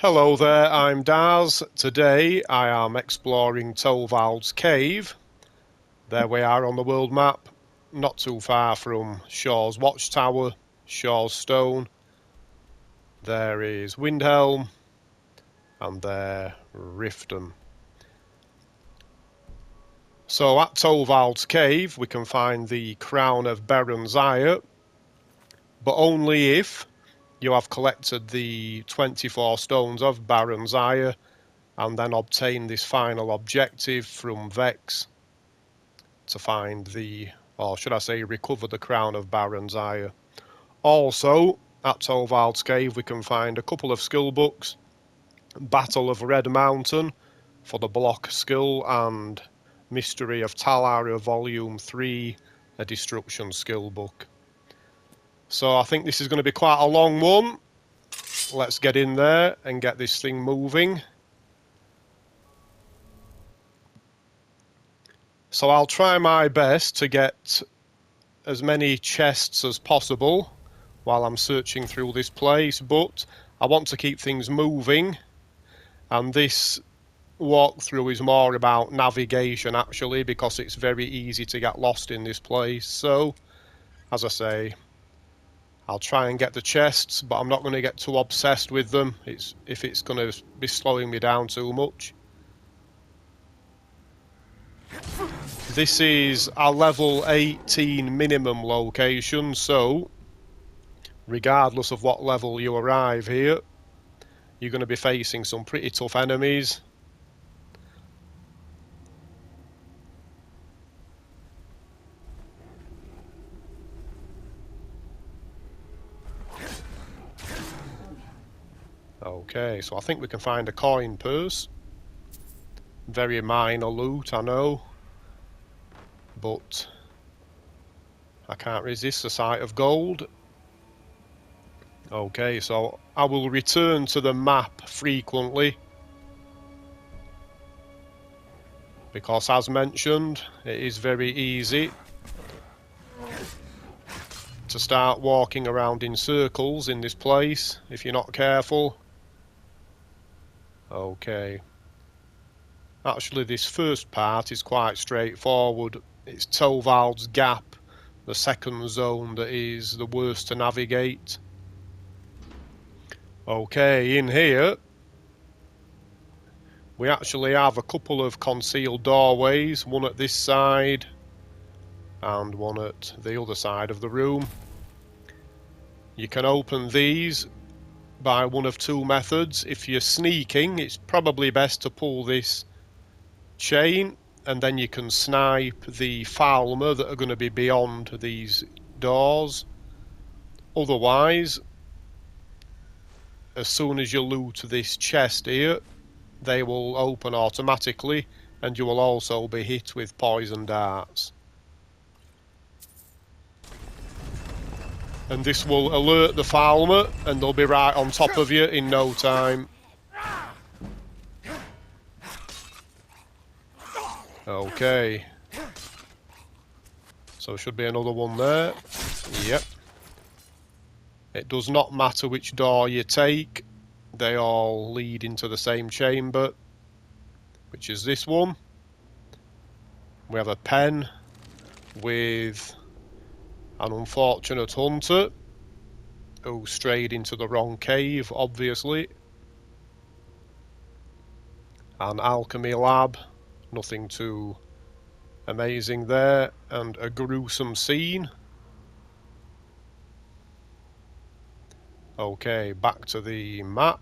Hello there, I'm Daz. Today I am exploring TOLVALD'S cave. There we are on the world map, not too far from Shaw's Watchtower, Shaw's Stone. There is Windhelm, and there Riften. So at TOLVALD'S cave we can find the crown of Barenziah, but only if you have collected the 24 stones of Barenziah and then obtain this final objective from Vex to find or should I say recover the crown of Barenziah. Also, at TOLVALD'S cave we can find a couple of skill books, Battle of Red Mountain for the block skill and Mystery of Talara Volume 3, a destruction skill book. So I think this is going to be quite a long one. Let's get in there and get this thing moving. So I'll try my best to get as many chests as possible while I'm searching through this place, but I want to keep things moving, and this walkthrough is more about navigation actually, because it's very easy to get lost in this place. So as I say, I'll try and get the chests, but I'm not going to get too obsessed with them if it's going to be slowing me down too much. This is a level 18 minimum location, so regardless of what level you arrive here, you're going to be facing some pretty tough enemies. Okay, so I think we can find a coin purse. Very minor loot, I know, but I can't resist the sight of gold. Okay, so I will return to the map frequently, because as mentioned, it is very easy to start walking around in circles in this place if you're not careful. Okay. Actually, this first part is quite straightforward. It's TOLVALD'S Gap, the second zone, that is the worst to navigate. Okay, in here we actually have a couple of concealed doorways, one at this side and one at the other side of the room. You can open these by one of two methods. If you're sneaking, it's probably best to pull this chain, and then you can snipe the Falmer that are going to be beyond these doors. Otherwise, as soon as you loot this chest here, they will open automatically, and you will also be hit with poison darts. And this will alert the Falmer, and they'll be right on top of you in no time. Okay. So should be another one there. Yep. It does not matter which door you take. They all lead into the same chamber, which is this one. We have a pen with an unfortunate hunter who strayed into the wrong cave, obviously. An alchemy lab, nothing too amazing there, and a gruesome scene. Okay, back to the map.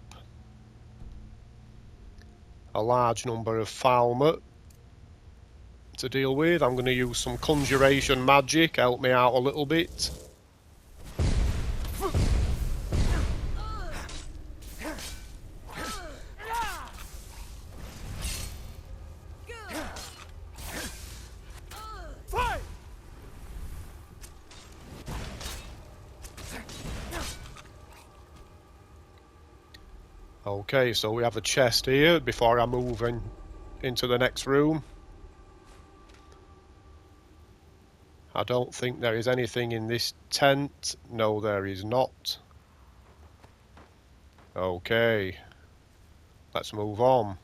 A large number of Falmer to deal with. I'm going to use some conjuration magic, help me out a little bit. Okay, so we have a chest here before I move into the next room. I don't think there is anything in this tent. No, there is not. Okay. Let's move on.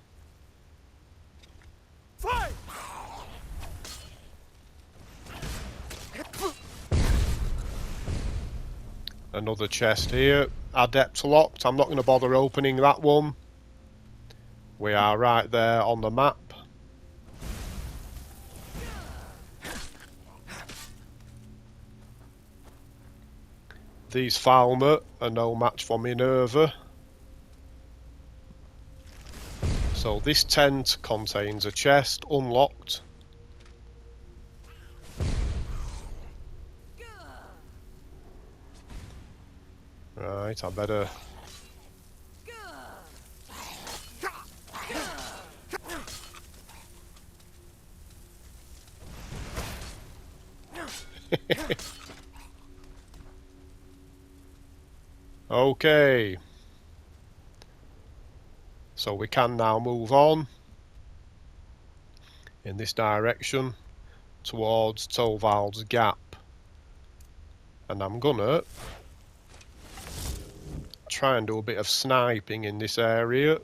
Another chest here. Adept locked. I'm not going to bother opening that one. We are right there on the map. These Falmer are no match for Minerva. So this tent contains a chest, unlocked. Right, I better... Okay. So we can now move on in this direction towards TOLVALD'S gap. And I'm gonna try and do a bit of sniping in this area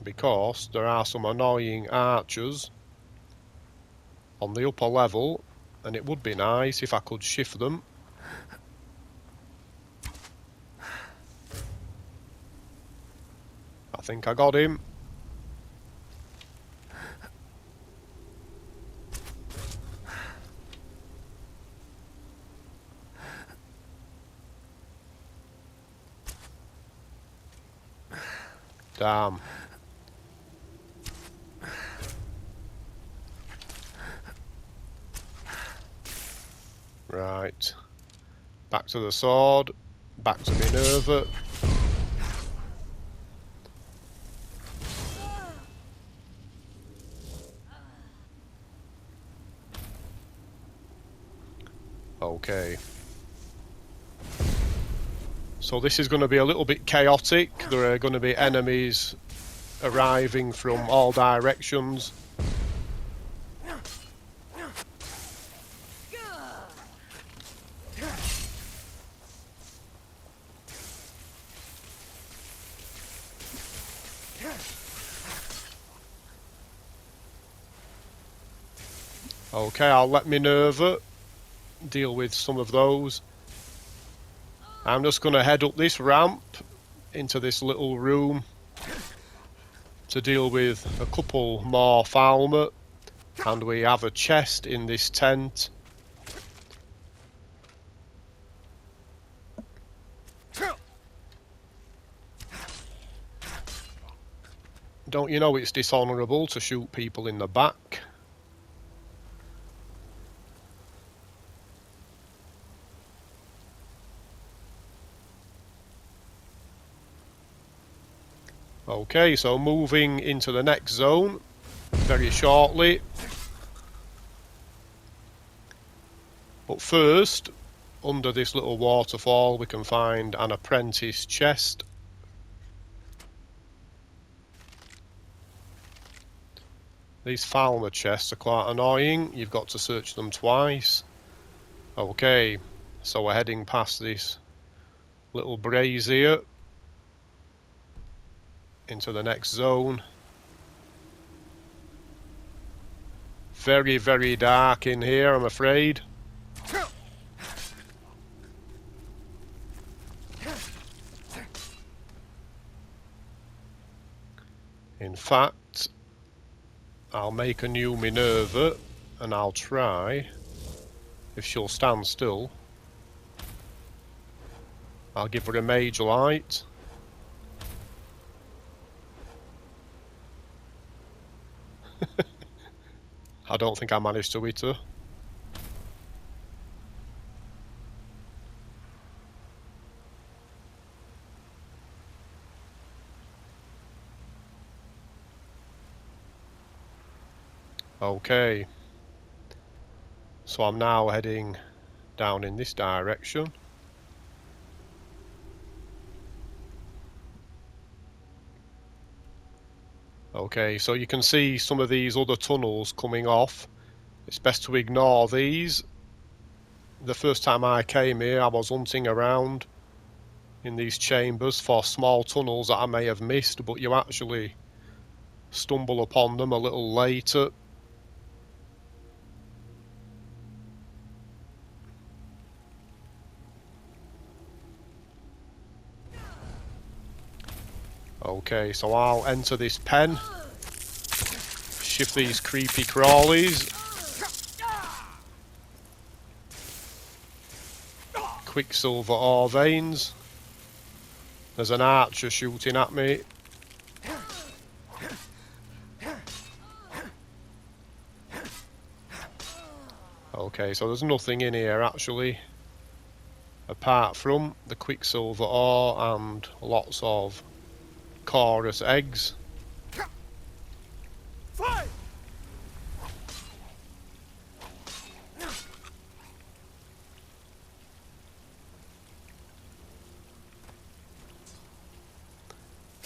because there are some annoying archers on the upper level and it would be nice if I could shift them. I think I got him. Damn. Right. Back to the sword. Back to Minerva. Okay. So this is going to be a little bit chaotic. There are going to be enemies arriving from all directions. Okay, I'll let Minerva deal with some of those. I'm just going to head up this ramp into this little room to deal with a couple more Falmer, and we have a chest in this tent. Don't you know it's dishonourable to shoot people in the back? Okay, so moving into the next zone very shortly. But first, under this little waterfall, we can find an apprentice chest. These Falmer chests are quite annoying. You've got to search them twice. Okay, so we're heading past this little brazier into the next zone. Very, very dark in here, I'm afraid. In fact, I'll make a new Minerva and I'll try, if she'll stand still, I'll give her a mage light. I don't think I managed to hit her. Okay. So I'm now heading down in this direction. Okay, so you can see some of these other tunnels coming off. It's best to ignore these. The first time I came here, I was hunting around in these chambers for small tunnels that I may have missed, but you actually stumble upon them a little later. Okay, so I'll enter this pen, shift these creepy crawlies, quicksilver ore veins. There's an archer shooting at me. Okay, so there's nothing in here actually, apart from the quicksilver ore and lots of chorus eggs.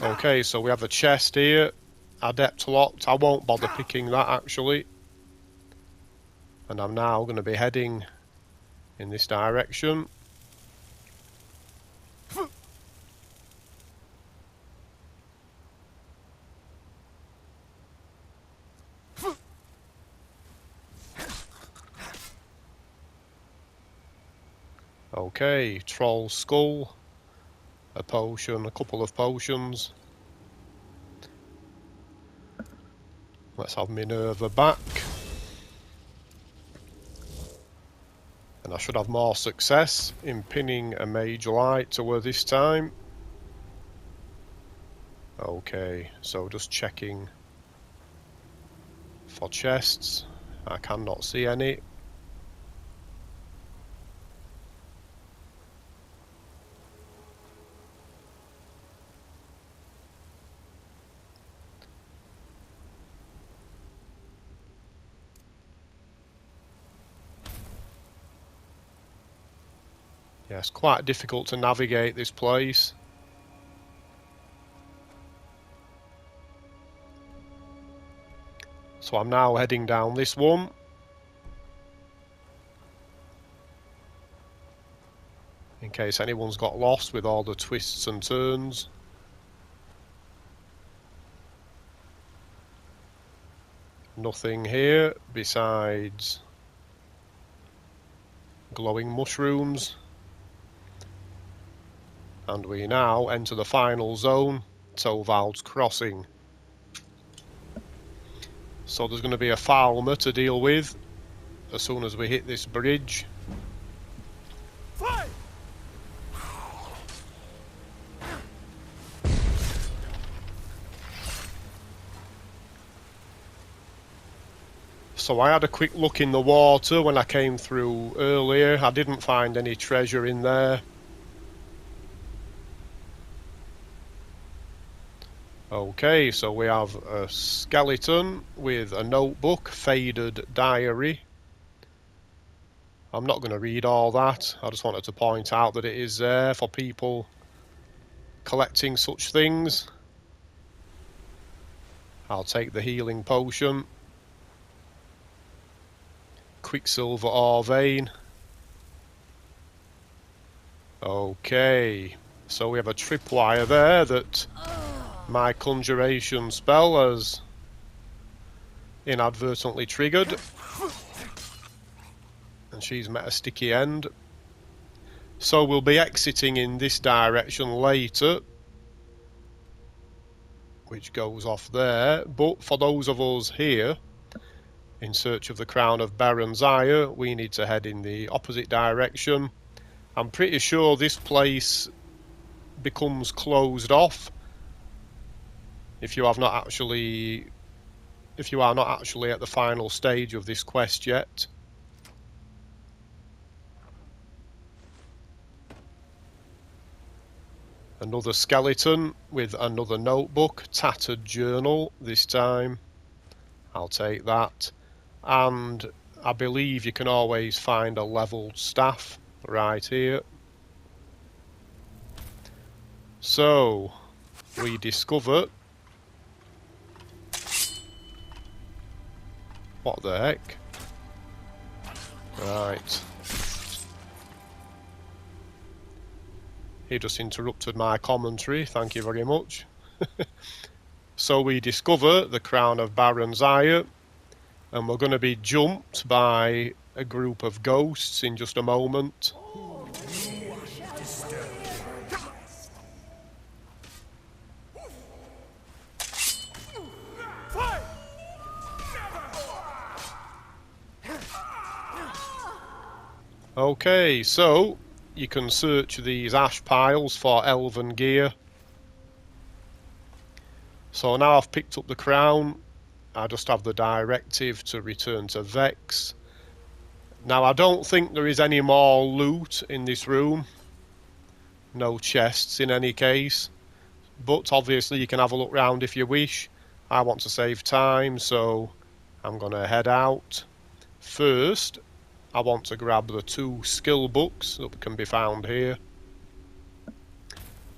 Okay, so we have a chest here, adept locked. I won't bother picking that actually. And I'm now going to be heading in this direction. Okay, troll skull, a potion, a couple of potions. Let's have Minerva back. And I should have more success in pinning a mage light to her this time. Okay, so just checking for chests. I cannot see any. Yeah, it's quite difficult to navigate this place. So I'm now heading down this one. In case anyone's got lost with all the twists and turns. Nothing here besides glowing mushrooms. And we now enter the final zone, TOLVALD'S crossing. So there's going to be a farmer to deal with as soon as we hit this bridge. So I had a quick look in the water when I came through earlier. I didn't find any treasure in there. Okay, so we have a skeleton with a notebook, faded diary. I'm not going to read all that. I just wanted to point out that it is there for people collecting such things. I'll take the healing potion. Quicksilver ore vein. Okay, so we have a tripwire there that my conjuration spell has inadvertently triggered. And she's met a sticky end. So we'll be exiting in this direction later, which goes off there. But for those of us here in search of the crown of Barenziah, we need to head in the opposite direction. I'm pretty sure this place becomes closed off if you are not actually at the final stage of this quest yet. Another skeleton with another notebook, tattered journal this time. I'll take that. And I believe you can always find a leveled staff right here. So we discover... What the heck? Right. He just interrupted my commentary, thank you very much. So we discover the crown of Barenziah, and we're going to be jumped by a group of ghosts in just a moment. Okay, so you can search these ash piles for elven gear. So now I've picked up the crown, I just have the directive to return to Vex. Now I don't think there is any more loot in this room. No chests in any case. But obviously you can have a look round if you wish. I want to save time, so I'm going to head out. First, I want to grab the 2 skill books that can be found here.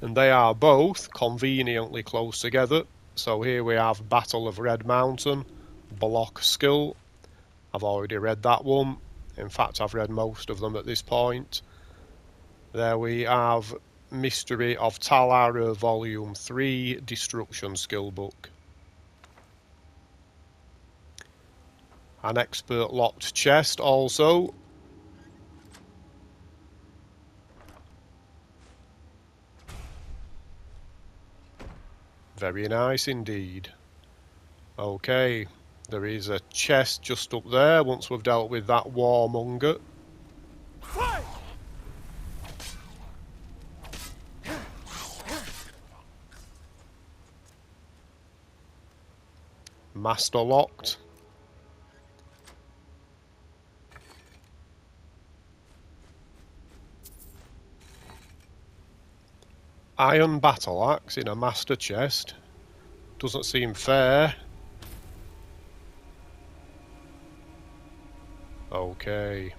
And they are both conveniently close together. So here we have Battle of Red Mountain, Block Skill. I've already read that one. In fact, I've read most of them at this point. There we have Mystery of Talara Volume 3, Destruction Skill Book. An Expert Locked Chest also. Very nice indeed. Okay, there is a chest just up there once we've dealt with that warmonger. Master locked. Iron battle axe in a master chest. Doesn't seem fair. Okay.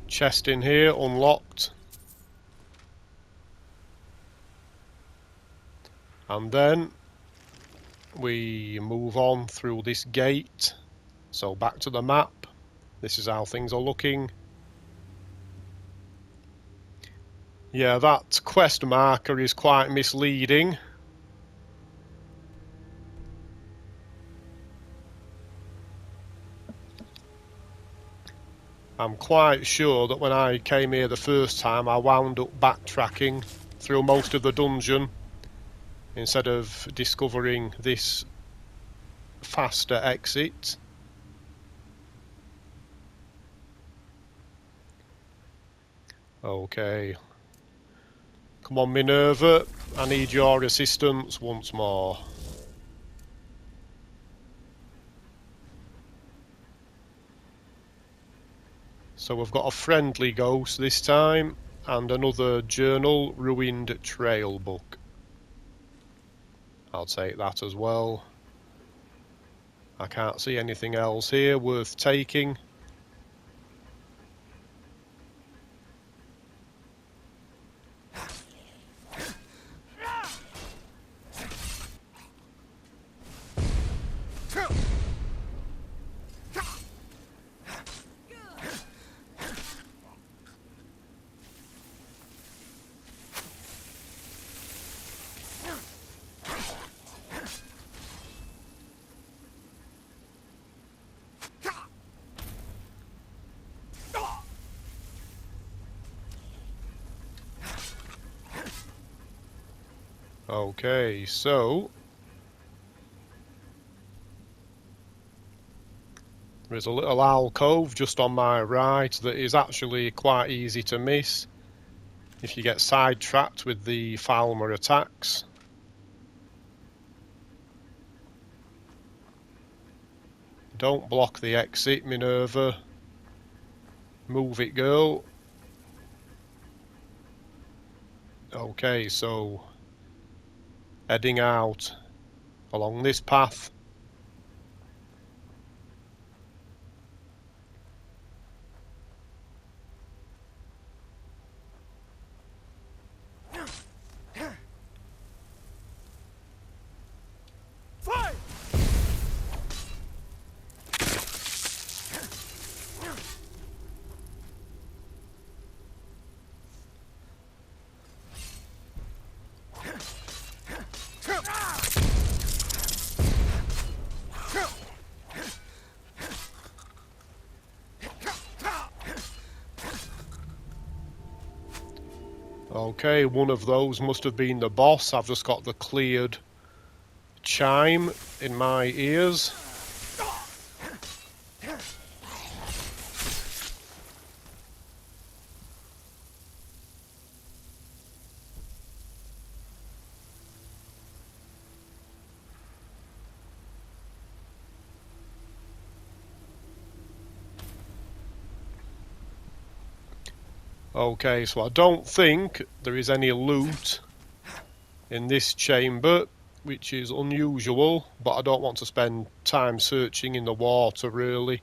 Chest in here, unlocked. And then we move on through this gate. So back to the map. This is how things are looking. Yeah, that quest marker is quite misleading. I'm quite sure that when I came here the first time I wound up backtracking through most of the dungeon instead of discovering this faster exit. Okay. Come on, Minerva. I need your assistance once more. So we've got a friendly ghost this time, and another journal, Ruined Trail book. I'll take that as well. I can't see anything else here worth taking. Okay, so there's a little alcove just on my right that is actually quite easy to miss if you get sidetracked with the Falmer attacks. Don't block the exit, Minerva. Move it, girl. Okay, so heading out along this path. Okay, one of those must have been the boss. I've just got the cleared chime in my ears. Okay, so I don't think there is any loot in this chamber, which is unusual, but I don't want to spend time searching in the water really.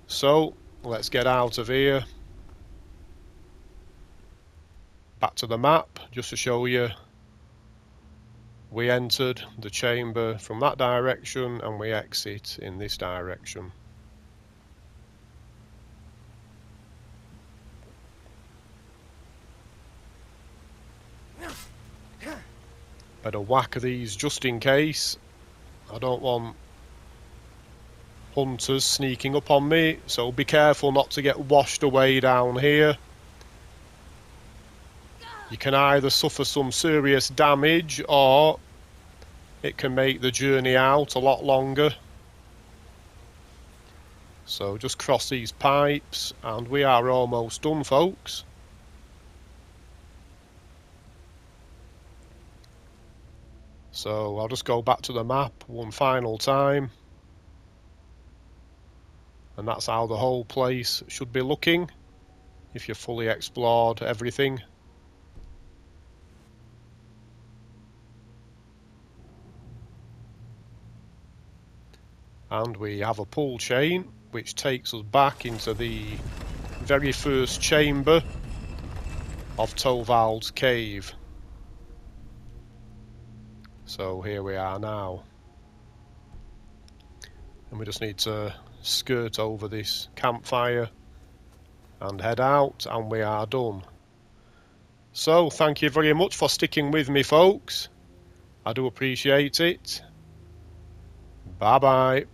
So let's get out of here. Back to the map, just to show you. We entered the chamber from that direction and we exit in this direction. Better whack these just in case. I don't want hunters sneaking up on me, so be careful not to get washed away down here. You can either suffer some serious damage or it can make the journey out a lot longer. So just cross these pipes and we are almost done, folks. So I'll just go back to the map one final time. And that's how the whole place should be looking if you've fully explored everything. And we have a pull chain which takes us back into the very first chamber of TOLVALD'S cave. So here we are now. And we just need to skirt over this campfire and head out, and we are done. So thank you very much for sticking with me, folks. I do appreciate it. Bye bye.